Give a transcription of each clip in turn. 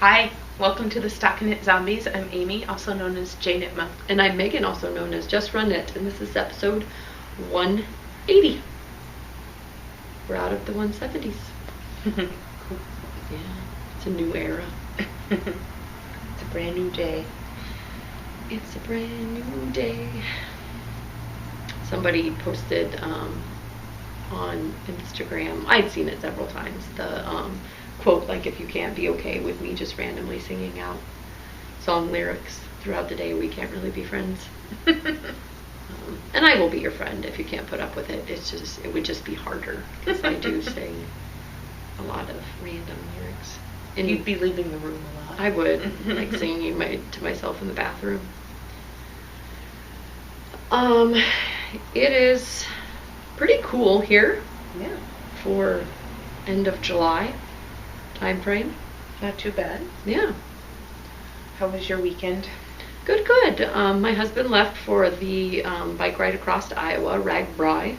Hi, welcome to the Stockinit Zombies. I'm Amy, also known as J Nitma. And I'm Megan, also known as Just Run It, and this is episode 180. We're out of the 170s. Cool. Yeah, it's a new era. It's a brand new day. It's a brand new day. Somebody posted on Instagram, I'd seen it several times, the quote, like, if you can't be okay with me just randomly singing out song lyrics throughout the day, we can't really be friends. And I will be your friend if you can't put up with it. It would just be harder, because I do sing a lot of random lyrics. And you'd be leaving the room a lot. I would, like singing to myself in the bathroom. It is pretty cool here. Yeah. For end of July time frame. Not too bad. Yeah. How was your weekend? Good. My husband left for the bike ride across Iowa, RAGBRAI,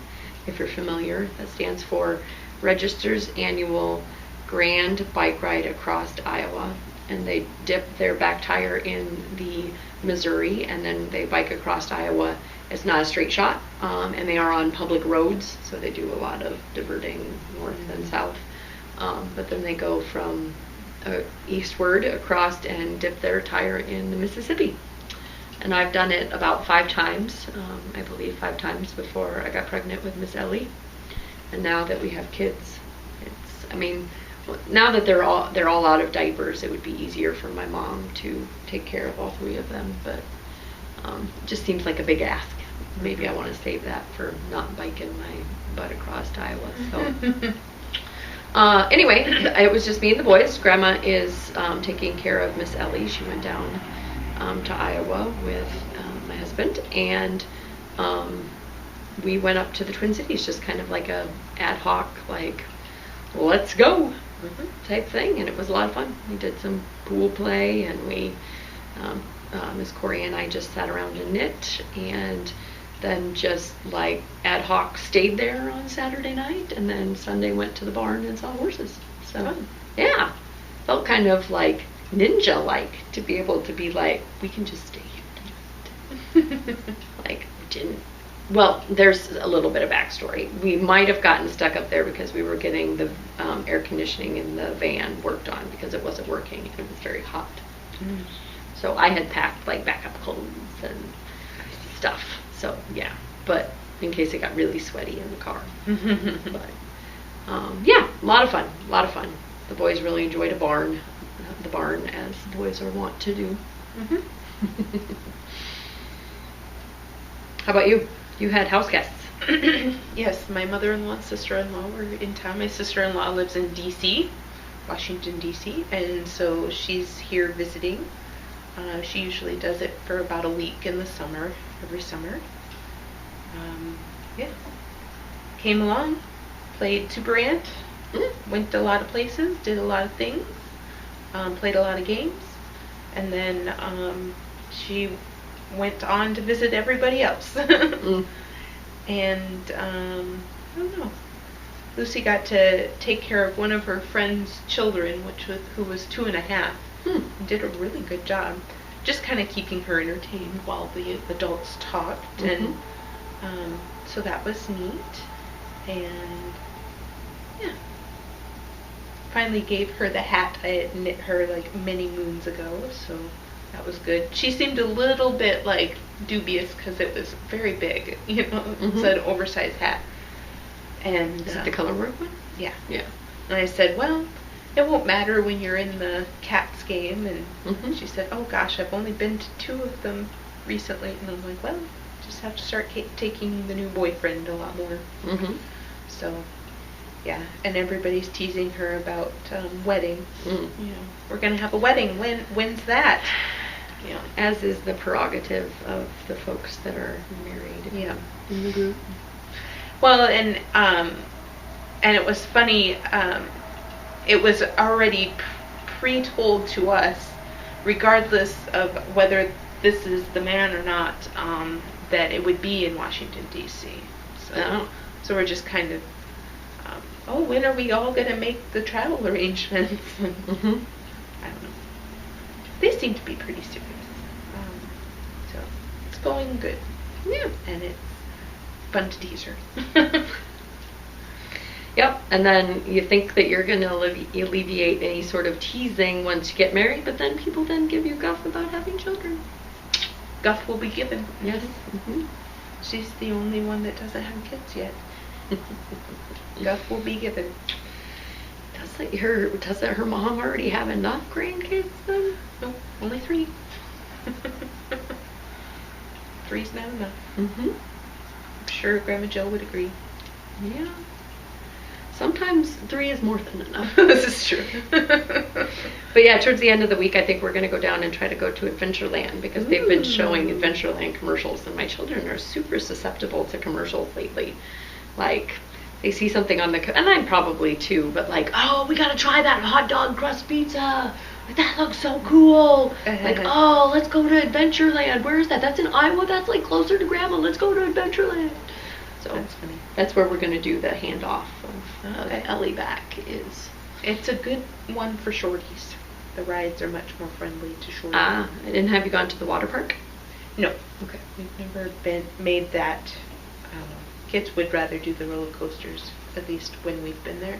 if you're familiar. That stands for Register's Annual Grand Bike Ride Across Iowa. And they dip their back tire in the Missouri, and then they bike across Iowa. It's not a straight shot, and they are on public roads, so they do a lot of diverting north and south. But then they go from eastward across and dip their tire in the Mississippi. And I've done it about 5 times, I believe 5 times before I got pregnant with Miss Ellie. And now that we have kids, now that they're all out of diapers, it would be easier for my mom to take care of all 3 of them. But it just seems like a big ask. Maybe I want to save that for not biking my butt across Iowa. So. Anyway, it was just me and the boys. Grandma is taking care of Miss Ellie. She went down to Iowa with my husband, and we went up to the Twin Cities, just kind of like a ad hoc, like, let's go type thing, and it was a lot of fun. We did some pool play, and we, Miss Corey and I just sat around and knit, and then just like ad hoc stayed there on Saturday night, and then Sunday went to the barn and saw horses. So fun. Yeah, felt kind of like ninja-like to be able to be like, we can just stay here tonight. Like, we didn't. Well, there's a little bit of backstory. We might have gotten stuck up there because we were getting the air conditioning in the van worked on because it wasn't working. It was very hot. So I had packed like backup clothes and stuff. So yeah, but in case it got really sweaty in the car. But yeah, a lot of fun. The boys really enjoyed the barn as boys are wont to do. How about you? You had house guests. Yes, my mother-in-law and sister-in-law were in town. My sister-in-law lives in D.C., Washington, D.C., and so she's here visiting. She usually does it for about a week in the summer, every summer. Yeah. Came along, played Super Ant, went to a lot of places, did a lot of things, played a lot of games, and then she went on to visit everybody else. And I don't know. Lucy got to take care of one of her friend's children, who was 2.5. Did a really good job, just kind of keeping her entertained while the adults talked, and so that was neat. And yeah, finally gave her the hat I had knit her like many moons ago, so that was good. She seemed a little bit like dubious because it was very big, it's an oversized hat. And is it the color work one? Yeah. Yeah. And I said, well, it won't matter when you're in the Cats game. And she said, oh gosh, I've only been to 2 of them recently. And I'm like, well, just have to start taking the new boyfriend a lot more. So yeah, and everybody's teasing her about wedding. We're gonna have a wedding. When's that? As is the prerogative of the folks that are married in the group. Well, and it was funny. It was already pre-told to us, regardless of whether this is the man or not, that it would be in Washington, D.C. So we're just kind of, when are we all going to make the travel arrangements? I don't know. they seem to be pretty serious. So it's going good. Yeah. And it's fun to tease her. Yep, and then you think that you're going to alleviate any sort of teasing once you get married, but then people then give you guff about having children. Guff will be given. Yes. She's the only one that doesn't have kids yet. Guff will be given. Doesn't her mom already have enough grandkids then? No, only 3. 3's not enough. I'm sure Grandma Jill would agree. Yeah. Sometimes 3 is more than enough. This is true. But yeah, towards the end of the week, I think we're going to go down and try to go to Adventureland because they've been showing Adventureland commercials, and my children are super susceptible to commercials lately. Like, they see something on and I'm probably too, but like, oh, we got to try that hot dog crust pizza. That looks so cool. Like, oh, let's go to Adventureland. Where is that? That's in Iowa. That's like closer to Grandma. Let's go to Adventureland. So that's funny. That's where we're going to do the handoff of Ellie back. It's a good one for shorties. The rides are much more friendly to shorties. And have you gone to the water park? No. Okay. We've never made that. Kids would rather do the roller coasters, at least when we've been there.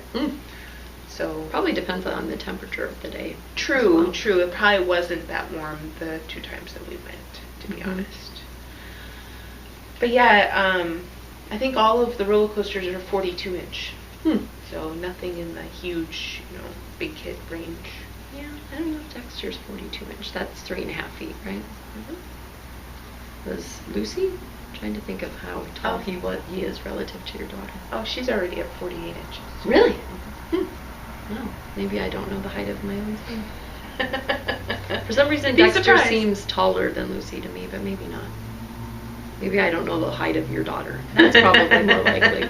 So probably depends on the temperature of the day. True. It probably wasn't that warm the 2 times that we went, to be honest. But yeah, I think all of the roller coasters are 42-inch. So nothing in the huge, big kid range. Yeah, I don't know if Dexter's 42-inch. That's 3.5 feet, right? Was Lucy? I'm trying to think of how tall he is relative to your daughter. Oh, she's already at 48 inches. Really? Oh, maybe I don't know the height of my own son. For some reason, Dexter seems taller than Lucy to me, but maybe not. Maybe I don't know the height of your daughter. That's probably more likely.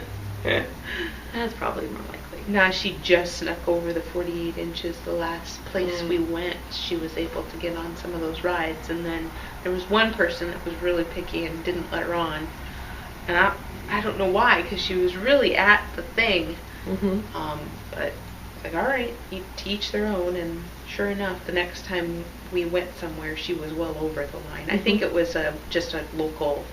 That's probably more likely. Nah, she just snuck over the 48 inches the last place we went. She was able to get on some of those rides, and then there was one person that was really picky and didn't let her on. And I don't know why, because she was really at the thing. But like, all right, to each their own. And sure enough, the next time we went somewhere, she was well over the line. I think it was just a local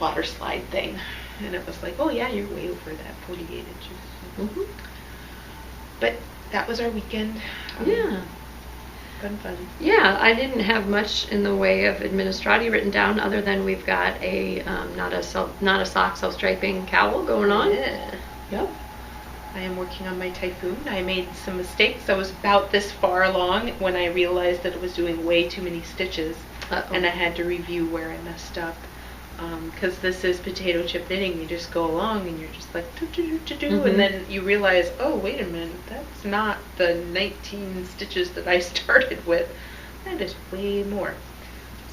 water slide thing. And it was like, oh yeah, you're way over that 48 inches. But that was our weekend. Yeah. Fun. Yeah, I didn't have much in the way of administrati written down, other than we've got a not a sock self-striping cowl going on. Yeah. Yep. I am working on my typhoon. I made some mistakes. I was about this far along when I realized that it was doing way too many stitches. And I had to review where I messed up. Because this is potato chip knitting. You just go along and you're just like, and then you realize, oh, wait a minute, that's not the 19 stitches that I started with. That is way more.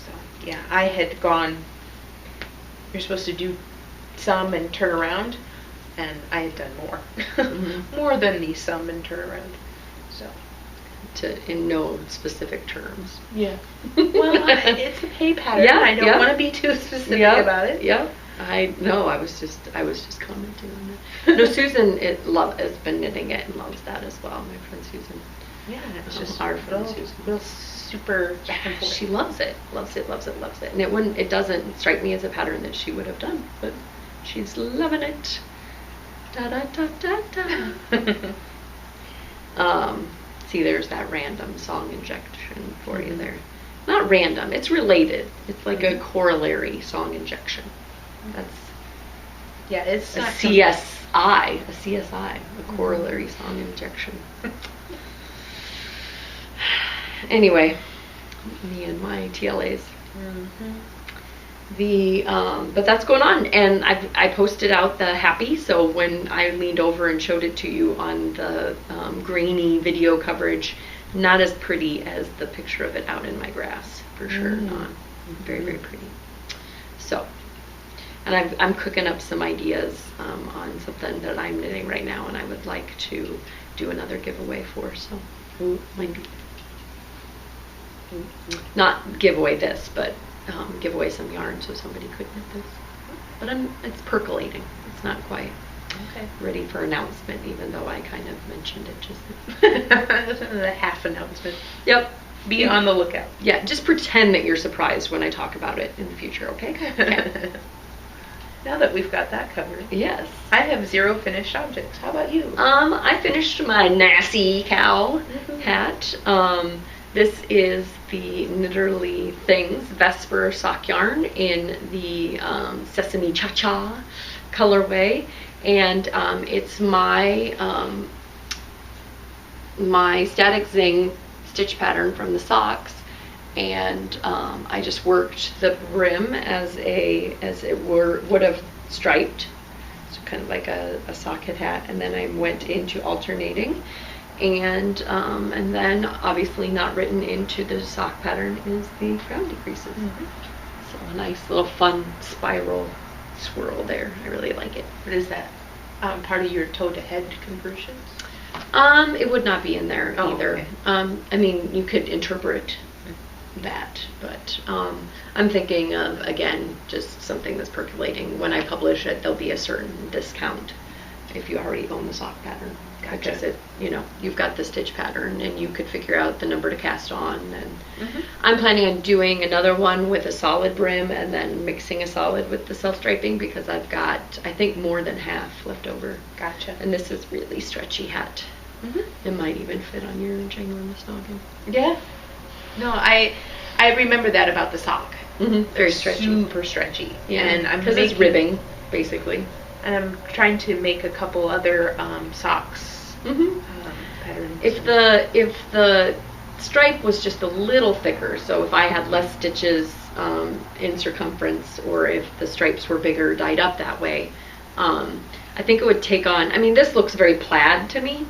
So, yeah, I had gone, you're supposed to do some and turn around, and I had done more. More than the sum and turn around. So. In no specific terms. Yeah. Well, it's a pay pattern. Yeah, I don't want to be too specific about it. Yeah. I was just commenting on that. No, Susan has been knitting it and loves that as well. My friend Susan. Yeah, it's just our friend Susan. Real super back and forth. She loves it. Loves it. And it doesn't strike me as a pattern that she would have done, but she's loving it. Da da da da da. See, there's that random song injection for you there. Not random, it's related. It's like a corollary song injection. That's it's a CSI, a corollary song injection. Anyway, me and my TLAs. But that's going on, and I posted out the happy, so when I leaned over and showed it to you on the grainy video coverage, not as pretty as the picture of it out in my grass, for sure. Not very, very pretty. So, and I'm cooking up some ideas on something that I'm knitting right now, and I would like to do another giveaway for, so might be. Not give away this, but give away some yarn so somebody could knit this. But it's percolating. It's not quite ready for announcement, even though I kind of mentioned it just now. The half announcement. Yep. Be on the lookout. Yeah, just pretend that you're surprised when I talk about it in the future, okay? Yeah. Now that we've got that covered. Yes. I have 0 finished objects. How about you? I finished my Nassy Cow hat. This is the Knitterly Things Vesper sock yarn in the Sesame Cha-Cha colorway. And it's my my Static Zing stitch pattern from the socks, and I just worked the brim as it would have striped, so kind of like a socket hat, and then I went into alternating, and then obviously not written into the sock pattern is the crown decreases. So a nice little fun spiral swirl there. I really like it. What is that? Part of your toe to head conversions? It would not be in there either. Okay. I mean, you could interpret that, but I'm thinking of, again, just something that's percolating. When I publish it, there'll be a certain discount if you already own the sock pattern. Gotcha. Because you've got the stitch pattern and you could figure out the number to cast on. And I'm planning on doing another one with a solid brim and then mixing a solid with the self-striping because I've got, I think, more than half left over. Gotcha. And this is really stretchy hat. It might even fit on your ginormous noggin. Yeah. No, I remember that about the sock. Very stretchy. Super stretchy. Yeah, and because it's ribbing, basically. And I'm trying to make a couple other socks patterns. If the stripe was just a little thicker, so if I had less stitches in circumference, or if the stripes were bigger, dyed up that way, I think it would take on. I mean, this looks very plaid to me,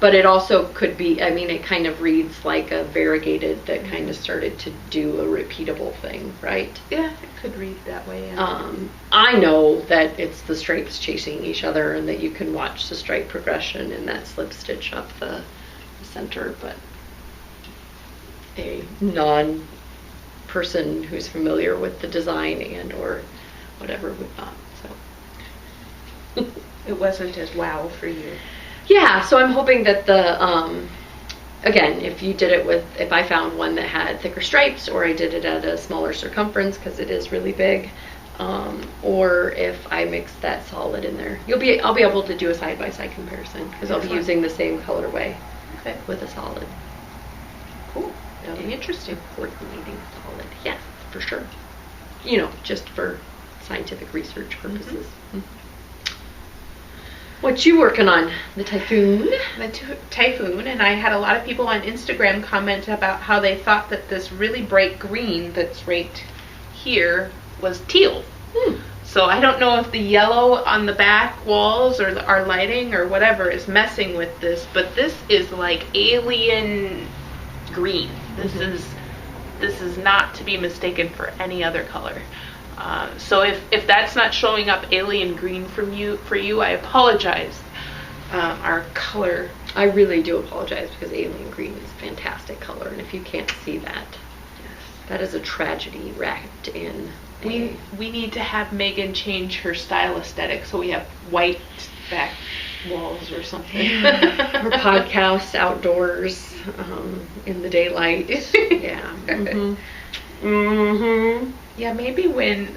but it also could be. I mean, it kind of reads like a variegated that kind of started to do a repeatable thing, right? Yeah, it could read that way. Yeah. I know that it's the stripes chasing each other, and that you can watch the stripe progression in that slip stitch up the center, but a non-person who's familiar with the design and or whatever would not. So it wasn't as wow for you. Yeah, so I'm hoping that the again, if I found one that had thicker stripes, or I did it at a smaller circumference because it is really big, or if I mix that solid in there, I'll be able to do a side-by-side comparison because I'll be using the same colorway with a solid. Cool. That'll be interesting. Coordinating solid. Yes, for sure. Just for scientific research purposes. What you working on? The Typhoon? The Typhoon, and I had a lot of people on Instagram comment about how they thought that this really bright green that's right here was teal. So I don't know if the yellow on the back walls or our lighting or whatever is messing with this, but this is like alien green. This is not to be mistaken for any other color. So if that's not showing up alien green for you, I apologize. Our color. I really do apologize because alien green is a fantastic color, and if you can't see that, that is a tragedy wrapped in. We need to have Megan change her style aesthetic so we have white back walls or something. Or podcast outdoors in the daylight. Yeah. Yeah, maybe when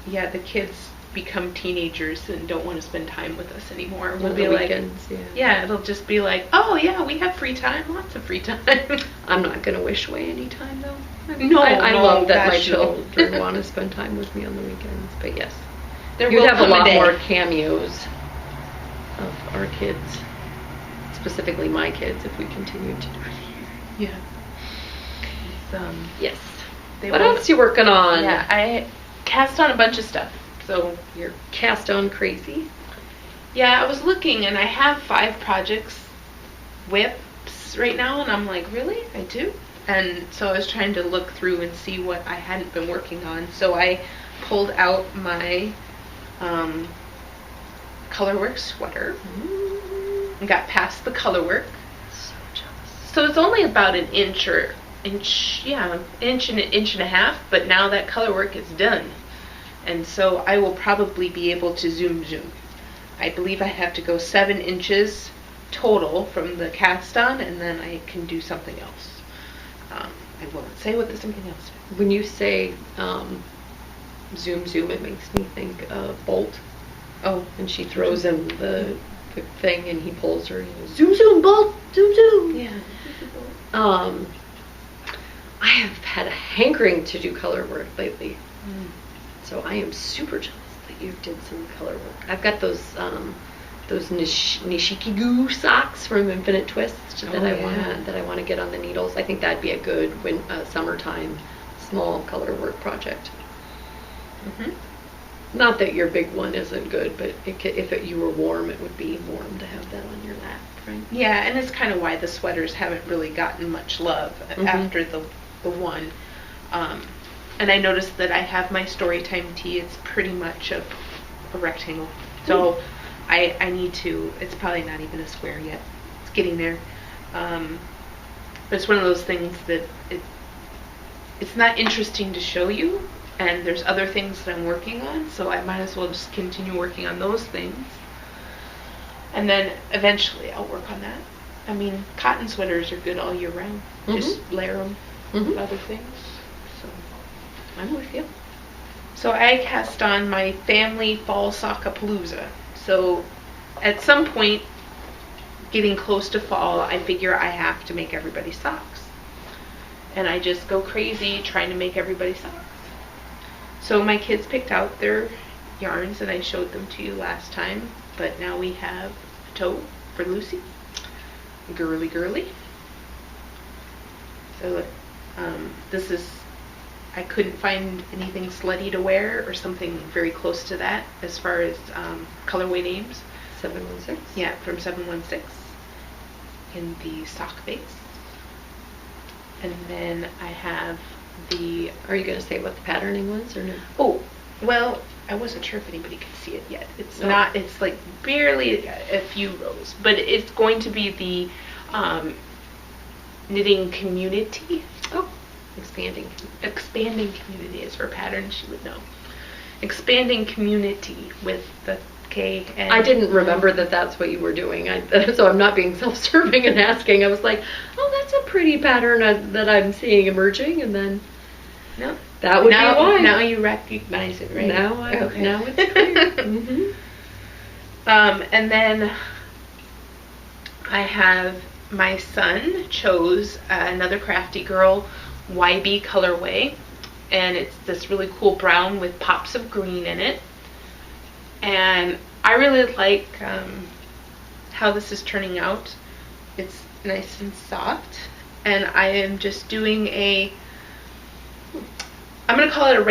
the kids become teenagers and don't want to spend time with us anymore, we'll be like, weekends, it'll just be like, oh yeah, we have free time, lots of free time. I'm not gonna wish away any time though. I love that my children want to spend time with me on the weekends, but yes, you'd have a lot more cameos of our kids, specifically my kids, if we continue to do it. Yeah. Yes. What else you working on? Yeah, I cast on a bunch of stuff. So you're cast on crazy? Yeah, I was looking and I have 5 projects whips right now, and I'm like, really? I do? And so I was trying to look through and see what I hadn't been working on. So I pulled out my Colorwork sweater and got past the colorwork. So jealous. So it's only about an inch and an inch and a half, but now that colorwork is done. And so I will probably be able to zoom. I believe I have to go 7 inches total from the cast on, and then I can do something else. I won't say what the something else is. When you say zoom zoom, it makes me think of Bolt. Oh. And she throws him the thing and he pulls her. Zoom zoom, Bolt, zoom zoom. Yeah. I have had a hankering to do color work lately. Mm. So I am super jealous that you did some color work. I've got those Nishikigu socks from Infinite Twist that I want to get on the needles. I think that'd be a good summertime small color work project. Mm-hmm. Not that your big one isn't good, but if you were warm, it would be warm to have that on your lap, right? Yeah, and it's kind of why the sweaters haven't really gotten much love after the one. And I noticed that I have my Storytime tee. It's pretty much a rectangle. So I need to, it's probably not even a square yet. It's getting there. But it's one of those things that it's not interesting to show you, and there's other things that I'm working on, so I might as well just continue working on those things. And then eventually I'll work on that. I mean, cotton sweaters are good all year round. Just layer them with other things. So I'm with you. So I cast on my family fall sockapalooza. So at some point, getting close to fall, I figure I have to make everybody socks. And I just go crazy trying to make everybody socks. So my kids picked out their yarns and I showed them to you last time. But now we have a toe for Lucy. Girly girly. So this is, I couldn't find anything slutty to wear or something very close to that as far as colorway names. 716? Yeah, from 716 in the sock base. And then I have the... Are you going to say what the patterning was or no? Oh, well, I wasn't sure if anybody could see it yet. It's not, it's like barely a few rows, but it's going to be the knitting community. Oh, expanding community is her pattern, she would know. Expanding community with the K. And I didn't remember that that's what you were doing, so I'm not being self-serving and asking. I was like, oh, that's a pretty pattern that I'm seeing emerging, and then no, that would be why. Now you recognize it, right? Now it's clear. And then I have my son chose another Crafty Girl YB colorway, and it's this really cool brown with pops of green in it. And I really like how this is turning out. It's nice and soft, and I am just doing I'm going to call it a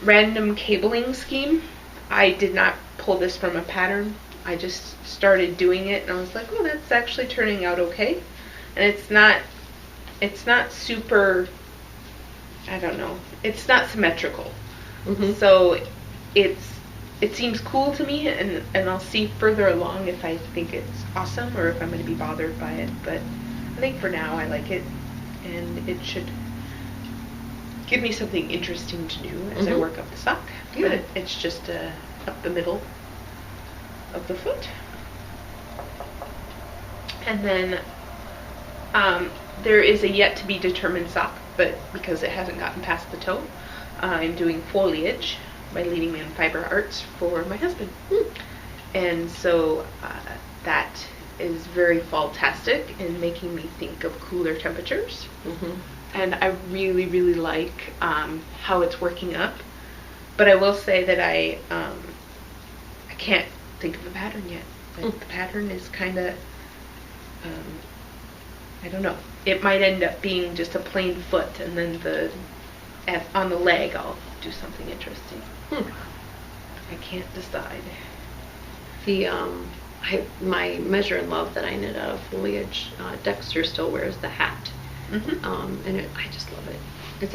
random cabling scheme. I did not pull this from a pattern. I just started doing it, and I was like, oh, that's actually turning out okay. And it's not super, I don't know, it's not symmetrical. So it seems cool to me, and I'll see further along if I think it's awesome or if I'm going to be bothered by it. But I think for now I like it, and it should give me something interesting to do as I work up the sock. Yeah. But it's just up the middle of the foot. And then there is a yet to be determined sock, but because it hasn't gotten past the toe, I'm doing Foliage by Leading Man Fiber Arts for my husband. And so that is very fall-tastic in making me think of cooler temperatures. And I really, really like how it's working up. But I will say that I can't think of a pattern yet. Like, the pattern is kind of, I don't know. It might end up being just a plain foot, and then on the leg I'll do something interesting. I can't decide. My Measure in Love that I knit out of Foliage, Dexter still wears the hat. And I just love it.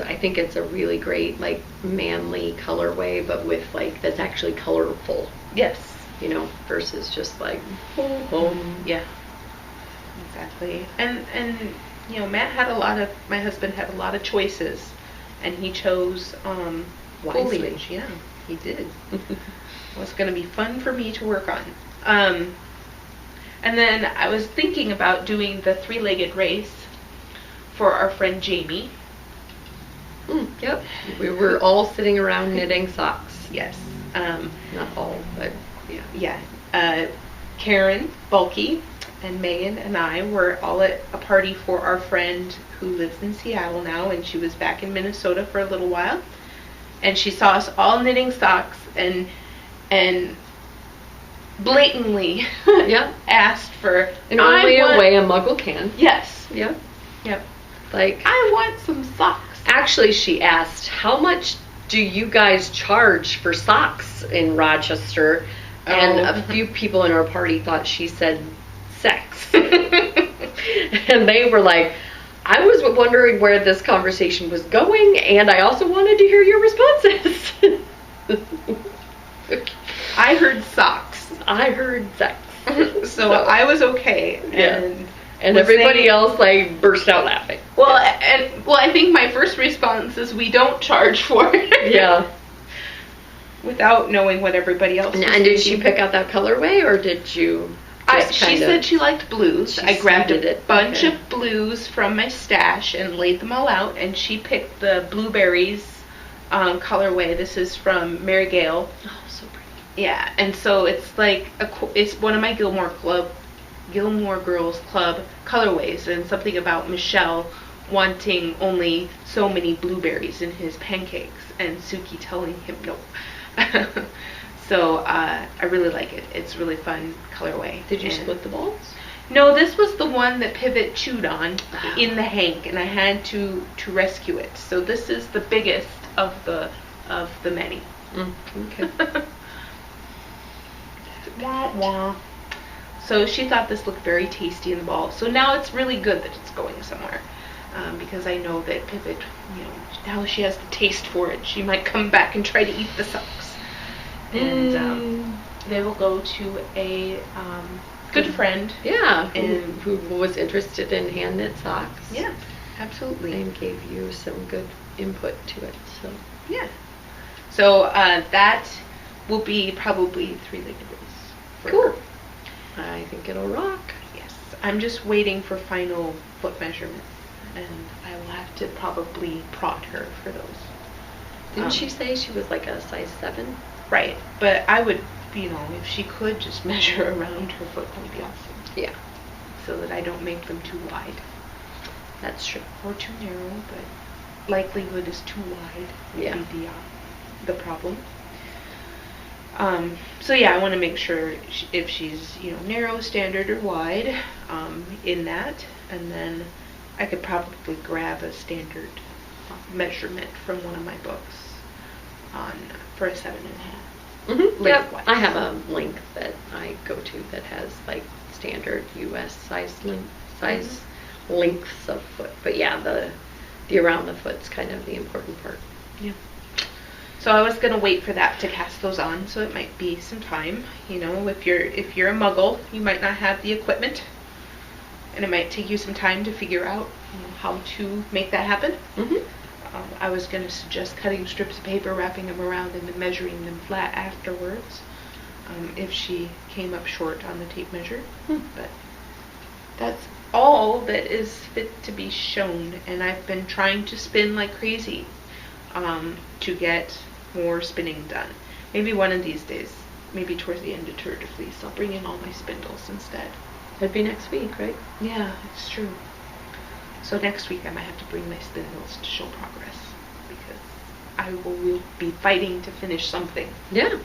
I think it's a really great, like, manly colorway, but with, like, that's actually colorful. Yes. You know, versus just like, yeah. Exactly. And you know, my husband had a lot of choices, and he chose Foliage. Yeah, he did. It's going to be fun for me to work on. And then I was thinking about doing the 3-legged race for our friend Jamie. Yep. We were all sitting around knitting socks. Yes. Not all, but yeah. Yeah. Karen, Bulky, and Megan and I were all at a party for our friend who lives in Seattle now, and she was back in Minnesota for a little while. And she saw us all knitting socks and blatantly asked for in only a way a muggle can. Yes. Yep. Yep. Like, I want some socks. Actually, she asked, how much do you guys charge for socks in Rochester? And a few people in our party thought she said sex. And they were like, I was wondering where this conversation was going, and I also wanted to hear your responses. I heard socks. I heard sex. So I was okay. And everybody else like burst out laughing. Well, I think my first response is we don't charge for it. Yeah. Without knowing what everybody else was And did she pick out that colorway, or did you she said she liked blues. I grabbed a it. bunch of blues from my stash and laid them all out, and she picked the blueberries colorway. This is from Mary Gale. Oh, so pretty. Yeah, and so it's like it's one of my Gilmore Girls Club colorways, and something about Michelle wanting only so many blueberries in his pancakes, and Suki telling him no. So I really like it. It's really fun colorway. Did you split the balls? No, this was the one that Pivot chewed on in the hank, and I had to rescue it. So this is the biggest of the many. Okay. Wah, wah. So she thought this looked very tasty in the ball. So now it's really good that it's going somewhere. Because I know that Pivot, now she has the taste for it. She might come back and try to eat the socks. And they will go to a good friend. Yeah, who was interested in hand knit socks. Yeah, absolutely. And gave you some good input to it. So yeah. So that will be probably 3 Legged Race. Cool. I think it'll rock. Yes. I'm just waiting for final foot measurements, and I will have to probably prod her for those. Didn't she say she was like a size 7? Right. But I would, if she could just measure around her foot, that would be awesome. Yeah. So that I don't make them too wide. That's true. Or too narrow, but likelihood is too wide would be the problem. So yeah, I want to make sure if she's, narrow, standard, or wide, in that, and then I could probably grab a standard measurement from one of my books for a 7.5. Mm-hmm. Yep. I have a link that I go to that has like standard U.S. size lengths of foot, but yeah, the around the foot's kind of the important part. Yeah. So I was gonna wait for that to cast those on, so it might be some time. If you're a muggle, you might not have the equipment, and it might take you some time to figure out how to make that happen. Mm-hmm. I was gonna suggest cutting strips of paper, wrapping them around, and then measuring them flat afterwards. If she came up short on the tape measure, but that's all that is fit to be shown, and I've been trying to spin like crazy to get more spinning done. Maybe one of these days, maybe towards the end of Tour de Fleece, I'll bring in all my spindles instead. That'd be next week, right? Yeah, it's true. So next week I might have to bring my spindles to show progress, because I will be fighting to finish something. Yeah.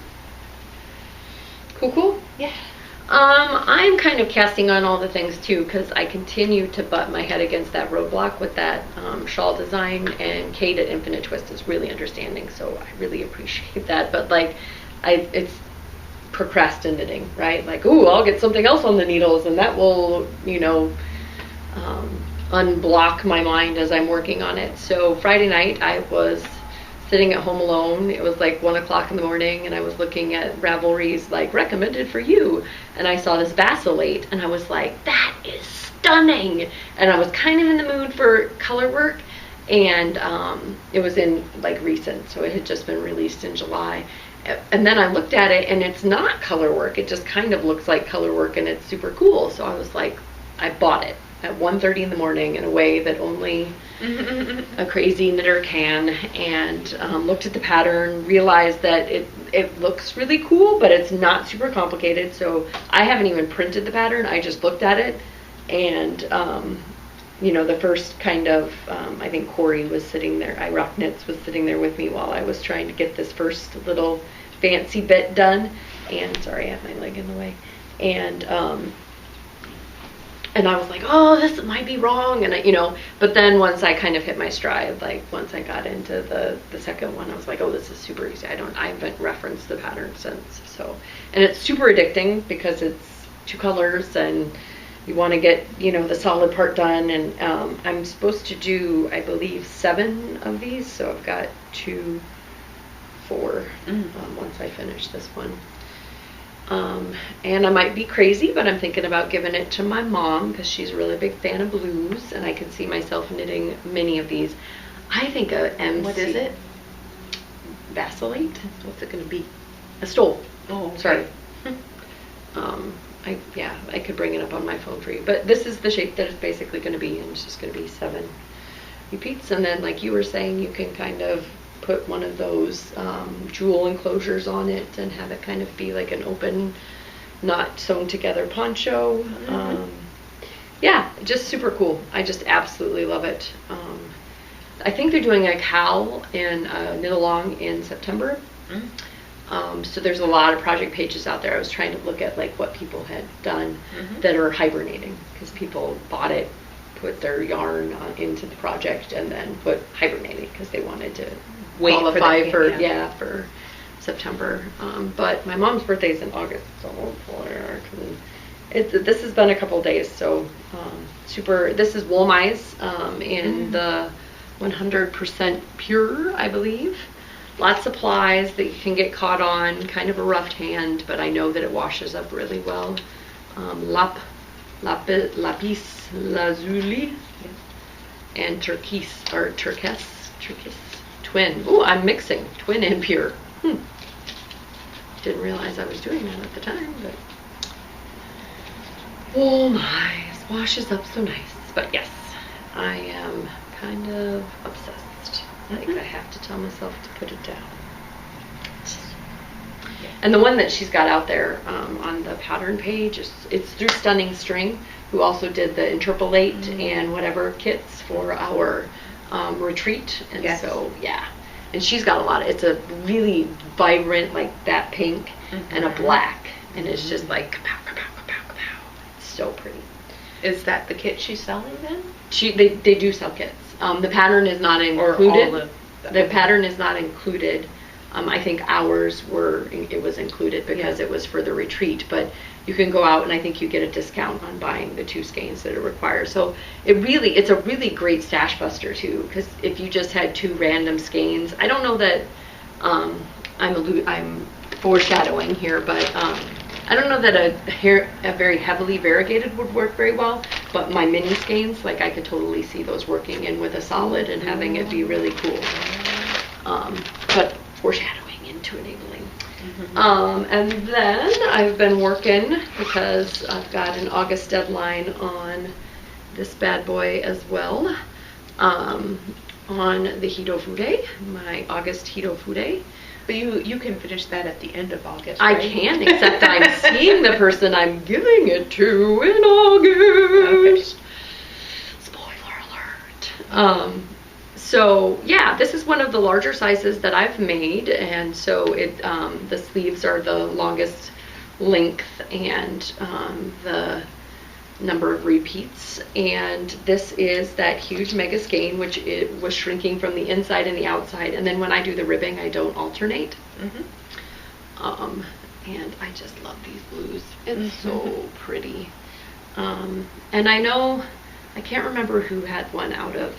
Cool. Yeah. I'm kind of casting on all the things too, because I continue to butt my head against that roadblock with that shawl design, and Kate at Infinite Twist is really understanding, so I really appreciate that. But like, it's procrastinating, right? Like, ooh, I'll get something else on the needles, and that will, unblock my mind as I'm working on it. So Friday night I was sitting at home alone. It was like 1 o'clock in the morning, and I was looking at Ravelry's like recommended for you, and I saw this Vacillate, and I was like, that is stunning. And I was kind of in the mood for color work, and it was in like recent, so it had just been released in July. And then I looked at it, and it's not color work. It just kind of looks like color work, and it's super cool. So I was like, I bought it. at 1:30 in the morning in a way that only a crazy knitter can, and looked at the pattern, realized that it looks really cool, but it's not super complicated. So I haven't even printed the pattern. I just looked at it, and the first kind of, I think Corey was sitting there, I Rock Knits was sitting there with me while I was trying to get this first little fancy bit done. And sorry, I have my leg in the way. And I was like, oh, this might be wrong. And but then once I kind of hit my stride, like once I got into the second one, I was like, oh, this is super easy. I haven't referenced the pattern since. So, and it's super addicting because it's 2 colors and you want to get, the solid part done. And I'm supposed to do, I believe, 7 of these. So I've got 4 once I finish this one. And I might be crazy, but I'm thinking about giving it to my mom because she's a really big fan of blues, and I can see myself knitting many of these. I think a MC. What is it? Vacillate. What's it going to be? A stole. Oh, okay. Sorry. I could bring it up on my phone for you, but this is the shape that it's basically going to be, and it's just going to be 7 repeats, and then like you were saying, you can kind of put one of those jewel enclosures on it and have it kind of be like an open, not sewn together poncho. Just super cool. I just absolutely love it. I think they're doing a cowl and knit along in September. So there's a lot of project pages out there. I was trying to look at like what people had done that are hibernating, because people bought it, put their yarn into the project, and then put hibernating because they wanted to qualify for September. But my mom's birthday is in August, so this has been a couple days. So super. This is Woolmize in the 100% pure, I believe. Lots of plies that you can get caught on, kind of a roughed hand, but I know that it washes up really well. Lapis lazuli and turquoise twin. Oh, I'm mixing twin and pure. Didn't realize I was doing that at the time, but oh my, it washes up so nice. But yes, I am kind of obsessed. Like I have to tell myself to put it down. And the one that she's got out there on the pattern page, it's through Stunning String, who also did the Interpolate and whatever kits for our retreat. And so, yeah. And she's got a lot. It's a really vibrant, like that pink and a black. And it's just like, kapow, kapow, kapow, kapow. It's so pretty. Is that the kit she's selling then? They do sell kits. The pattern is not included. The pattern is not included. I think ours it was included because it was for the retreat, but you can go out and I think you get a discount on buying the 2 skeins that it requires. So it's a really great stash buster too, because if you just had 2 random skeins, I don't know that I'm foreshadowing here, but I don't know that a very heavily variegated would work very well, but my mini skeins, like I could totally see those working in with a solid and having it be really cool. But foreshadowing into enabling. And then I've been working, because I've got an August deadline on this bad boy as well, on the Hito Fude, my August Hito Fude. But you can finish that at the end of August, right? I can, except I'm seeing the person I'm giving it to in August. Okay. Spoiler alert. So yeah, this is one of the larger sizes that I've made, and so the sleeves are the longest length and the number of repeats, and this is that huge mega skein, which it was shrinking from the inside and the outside, and then when I do the ribbing I don't alternate. And I just love these blues. It's so pretty. And I know, I can't remember who had one out of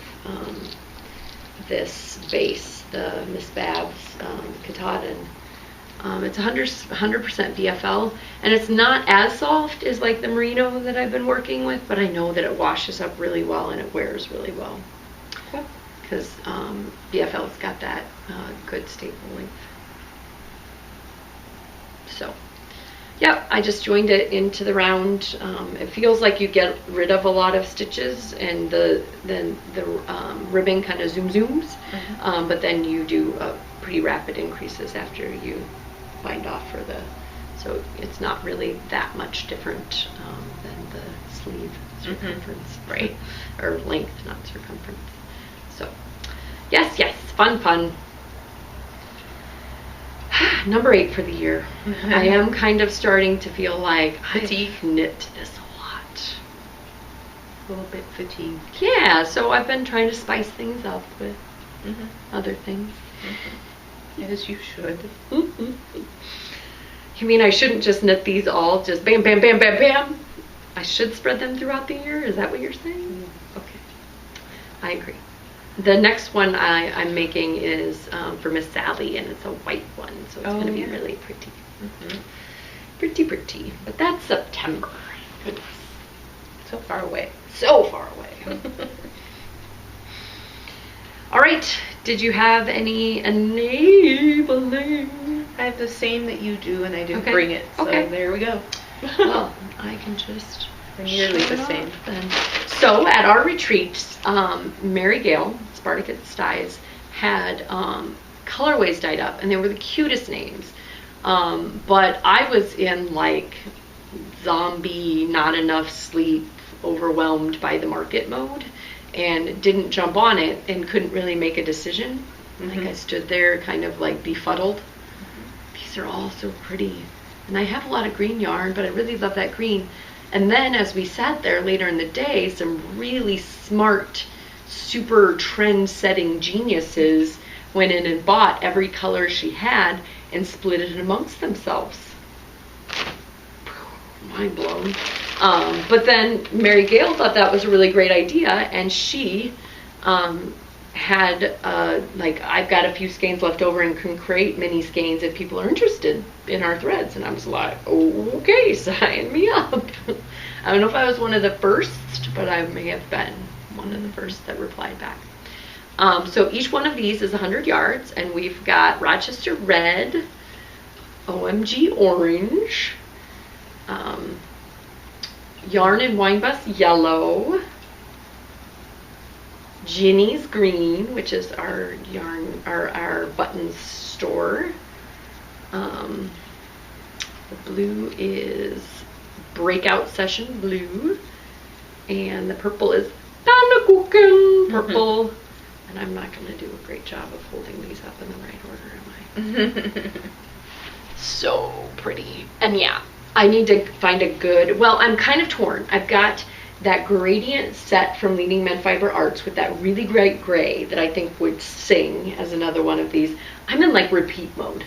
this base, the Miss Babs Katahdin. It's 100% VFL, and it's not as soft as like the merino that I've been working with, but I know that it washes up really well and it wears really well. Cool. Because VFL's got that good staple length. So Yep, I just joined it into the round. It feels like you get rid of a lot of stitches, and the ribbon kind of zooms, but then you do pretty rapid increases after you bind off for the. So it's not really that much different than the sleeve circumference, right? Or length, not circumference. So, yes, fun. Number 8 for the year. I am kind of starting to feel like I've knit this a lot. A little bit fatigued. Yeah, so I've been trying to spice things up with other things. As you should. You mean I shouldn't just knit these all, just bam, bam, bam, bam, bam? I should spread them throughout the year? Is that what you're saying? Okay. I agree. The next one I'm making is for Miss Sally, and it's a white one, so it's going to be really pretty. Pretty. But that's September. Goodness. So far away. So far away. All right. Did you have any enabling? I have the same that you do, and I didn't bring it, so there we go. Well, I can just nearly the same. Then. So at our retreat, Mary Gail, Spartacus Dyes, had colorways dyed up, and they were the cutest names. But I was in like zombie, not enough sleep, overwhelmed by the market mode, and didn't jump on it and couldn't really make a decision. Like I stood there kind of like befuddled. These are all so pretty. And I have a lot of green yarn, but I really love that green. And then as we sat there later in the day, some really smart, super trend-setting geniuses went in and bought every color she had and split it amongst themselves. Mind blown. But then Mary Gail thought that was a really great idea, and she had like, I've got a few skeins left over and can create mini skeins if people are interested in our threads. And I was like, okay, sign me up. I don't know if I was one of the first, but I may have been one of the first that replied back. So each one of these is 100 yards, and we've got Rochester Red, OMG Orange, Yarn and Wine Bus Yellow, Ginny's Green, which is our yarn, our buttons store. The blue is Breakout Session Blue, and the purple is Pannekuchen Purple. And I'm not going to do a great job of holding these up in the right order, am I? So pretty. And yeah, I need to find a good, well, I'm kind of torn. I've got that gradient set from Leading Men Fiber Arts with that really great gray that I think would sing as another one of these. I'm in like repeat mode.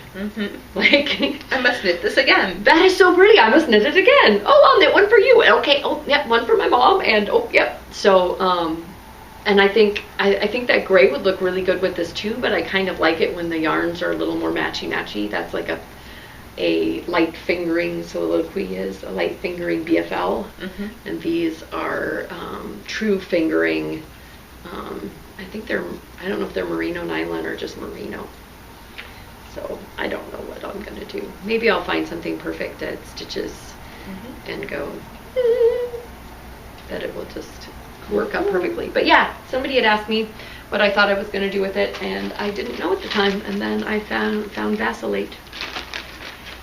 Like, I must knit this again. That is so pretty. I must knit it again. Oh, I'll knit one for you. Okay. Oh, yeah, one for my mom. And oh, yep. So, and I think that gray would look really good with this too. But I kind of like it when the yarns are a little more matchy. That's like a light fingering soliloquy is a light fingering BFL, and these are true fingering. I think I don't know if they're merino nylon or just merino. So I don't know what I'm gonna do. Maybe I'll find something perfect at Stitches and go that it will just work out perfectly. But yeah, somebody had asked me what I thought I was gonna do with it, and I didn't know at the time, and then I found Vacillate.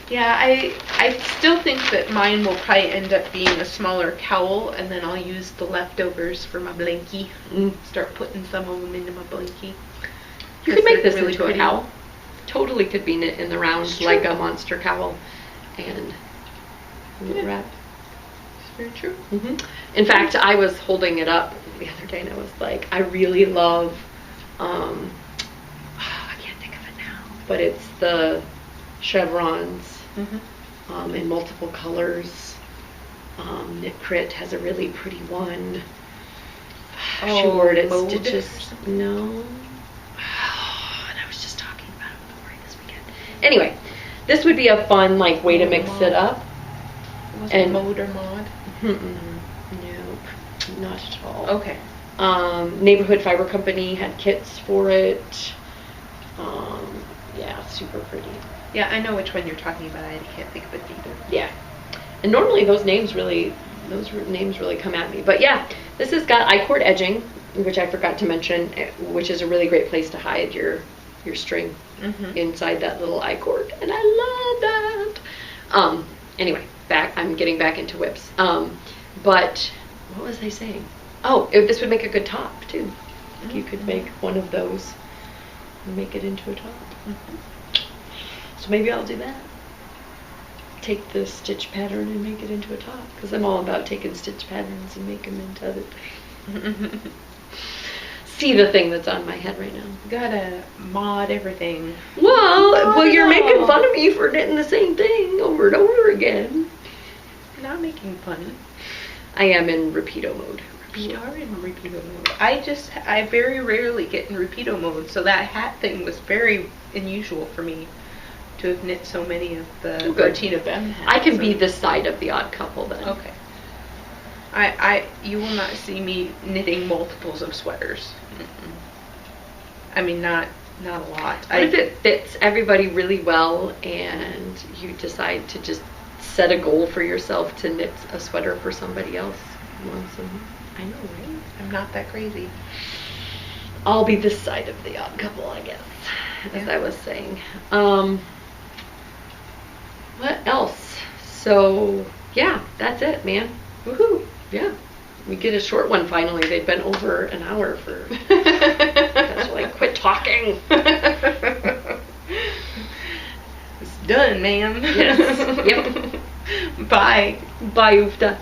Yeah, I still think that mine will probably end up being a smaller cowl, and then I'll use the leftovers for my blankie. Start putting some of them into my blankie. You could make this really into a cowl. Totally could be knit in the round like a monster cowl, and wrap. It's very true. In fact, I was holding it up the other day, and I was like, I really love. I can't think of it now, but it's the chevrons in multiple colors. Knit Crit has a really pretty one. She wore it at Stitches. No. And I was just talking about it before this weekend. Anyway, this would be a fun like way to mix it up. Was it Mode or Mod? Nope, not at all. Okay. Neighborhood Fiber Company had kits for it. Yeah, super pretty. Yeah, I know which one you're talking about. I can't think of it either. Yeah. And normally those names really come at me. But yeah, this has got I-cord edging, which I forgot to mention, which is a really great place to hide your string inside that little I-cord. And I love that. Anyway, I'm getting back into whips. But what was I saying? Oh, this would make a good top too. You could make one of those and make it into a top. So maybe I'll do that. Take the stitch pattern and make it into a top, because I'm all about taking stitch patterns and making them into other things. See the thing that's on my head right now. Gotta mod everything. Well, you're making fun of me for knitting the same thing over and over again. Not making fun. I am in repeato mode. You are in repeato mode. I very rarely get in repeato mode, so that hat thing was very unusual for me to have knit so many of the Bertina Bem hats. I can be this side of the Odd Couple then. Okay. You will not see me knitting multiples of sweaters. I mean, not a lot. What if it fits everybody really well and you decide to just set a goal for yourself to knit a sweater for somebody else once a month? I know, right? I'm not that crazy. I'll be this side of the Odd Couple, I guess, as I was saying. What else? So, yeah, that's it, man. Woohoo! Yeah. We get a short one finally. They've been over an hour for... That's why I quit talking. It's done, ma'am. Yes. Yep. Bye. Bye, Ufta.